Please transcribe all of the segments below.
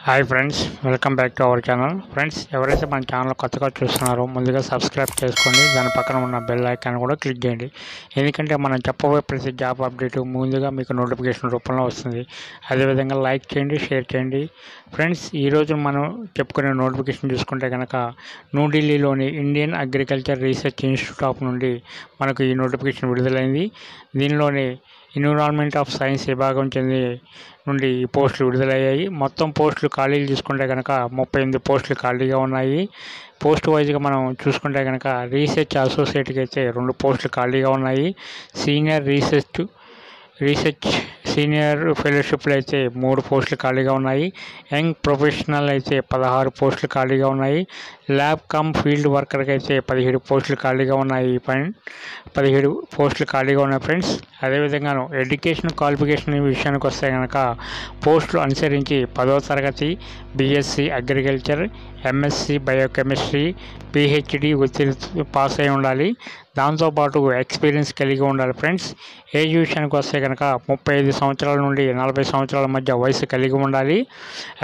Hi friends, welcome back to our channel. Friends, ఎవరైతే మన channel కొత్తగా చూస్తున్నారో ముందుగా సబ్స్క్రైబ్ చేసుకోండి. దాని పక్కన ఉన్న బెల్ ఐకాన్ కూడా క్లిక్ చేయండి. ఎందుకంటే మనం చెప్పబోయే ప్రతి జాబ్ అప్డేట్ ముందుగా మీకు నోటిఫికేషన్ రూపంలో వస్తుంది. అదేవిధంగా లైక్ చేయండి, షేర్ చేయండి. ఫ్రెండ్స్, ఈరోజు మనం చెప్పుకునే నోటిఫికేషన్ చూసుకుంటే కనుక న్యూఢిల్లీలోని ఇండియన్ అగ్రికల్చర్ రీసెర్చ్ ఇన్స్టిట్యూట్ నుండి మనకు ఈ నోటిఫికేషన్ విడుదలైంది. దీనిలోని ఎన్విరాన్మెంట్ ఆఫ్ సైన్స్ విభాగం చెంది నుండి ఈ పోస్టులు విడుదలయ్యాయి. మొత్తం పోస్టులు ఖాళీలు చూసుకుంటే కనుక 38 పోస్టులు ఖాళీగా ఉన్నాయి. పోస్ట్ వైజ్గా మనం చూసుకుంటే కనుక రీసెర్చ్ అసోసియేట్కి అయితే 2 పోస్టులు ఖాళీగా ఉన్నాయి. రీసెర్చ్ సీనియర్ ఫెలోషిప్లు అయితే 3 పోస్టులు ఖాళీగా ఉన్నాయి. యంగ్ ప్రొఫెషనల్ అయితే 16 పోస్టులు ఖాళీగా ఉన్నాయి. ల్యాబ్ కమ్ ఫీల్డ్ వర్కర్కి అయితే 17 పోస్టులు ఖాళీగా ఉన్నాయి. 17 పోస్టులు ఖాళీగా ఉన్నాయి ఫ్రెండ్స్. అదేవిధంగా ఎడ్యుకేషన్ క్వాలిఫికేషన్ విషయానికి వస్తే కనుక పోస్టులు అనుసరించి 10వ తరగతి B.Sc agriculture, M.Sc biochemistry, PhD pass అయి ఉండాలి. దాంతోపాటు ఎక్స్పీరియన్స్ కలిగి ఉండాలి ఫ్రెండ్స్. ఏజ్ విషయానికి వస్తే కనుక 35 సంవత్సరాల నుండి 40 సంవత్సరాల మధ్య వయసు కలిగి ఉండాలి.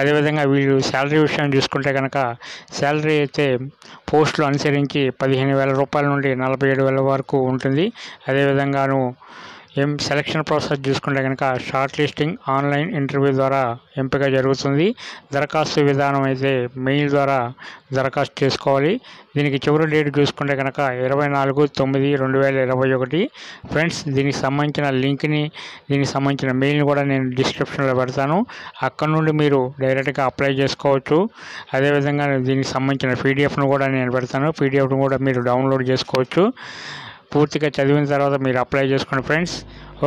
అదేవిధంగా వీళ్ళు శాలరీ విషయాన్ని చూసుకుంటే కనుక శాలరీ అయితే పోస్టులు అనుసరించి 15,000 రూపాయల నుండి 47,000 వరకు ఉంటుంది. అదేవిధంగాను సెలక్షన్ ప్రాసెస్ చూసుకుంటే కనుక షార్ట్ లిస్టింగ్ ఆన్లైన్ ఇంటర్వ్యూ ద్వారా ఎంపిక జరుగుతుంది. దరఖాస్తు విధానం అయితే మెయిల్ ద్వారా దరఖాస్తు చేసుకోవాలి. దీనికి చివరి డేట్ చూసుకుంటే కనుక 24/9/2021. ఫ్రెండ్స్, దీనికి సంబంధించిన లింక్ని, దీనికి సంబంధించిన మెయిల్ని కూడా నేను డిస్క్రిప్షన్లో పెడతాను. అక్కడ నుండి మీరు డైరెక్ట్గా అప్లై చేసుకోవచ్చు. అదేవిధంగా దీనికి సంబంధించిన పీడిఎఫ్ను కూడా నేను పెడతాను. పీడిఎఫ్ను కూడా మీరు డౌన్లోడ్ చేసుకోవచ్చు. పూర్తిగా చదివిన తర్వాత మీరు అప్లై చేసుకోండి ఫ్రెండ్స్.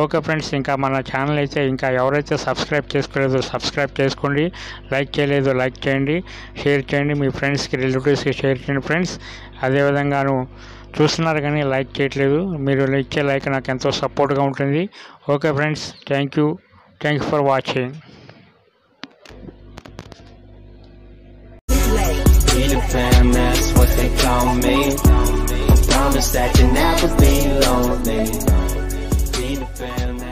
ఓకే ఫ్రెండ్స్, ఇంకా మన ఛానల్ అయితే ఇంకా ఎవరైతే సబ్స్క్రైబ్ చేసుకోలేదో సబ్స్క్రైబ్ చేసుకోండి. లైక్ చేయలేదో లైక్ చేయండి, షేర్ చేయండి, మీ ఫ్రెండ్స్కి రిలేటివ్స్కి షేర్ చేయండి ఫ్రెండ్స్. అదేవిధంగాను చూస్తున్నారు కానీ లైక్ చేయట్లేదు. మీరు ఇచ్చే లైక్ నాకు ఎంతో సపోర్ట్గా ఉంటుంది. Okay friends, thank you for watching. Promise that you never be lonely. Be the fan.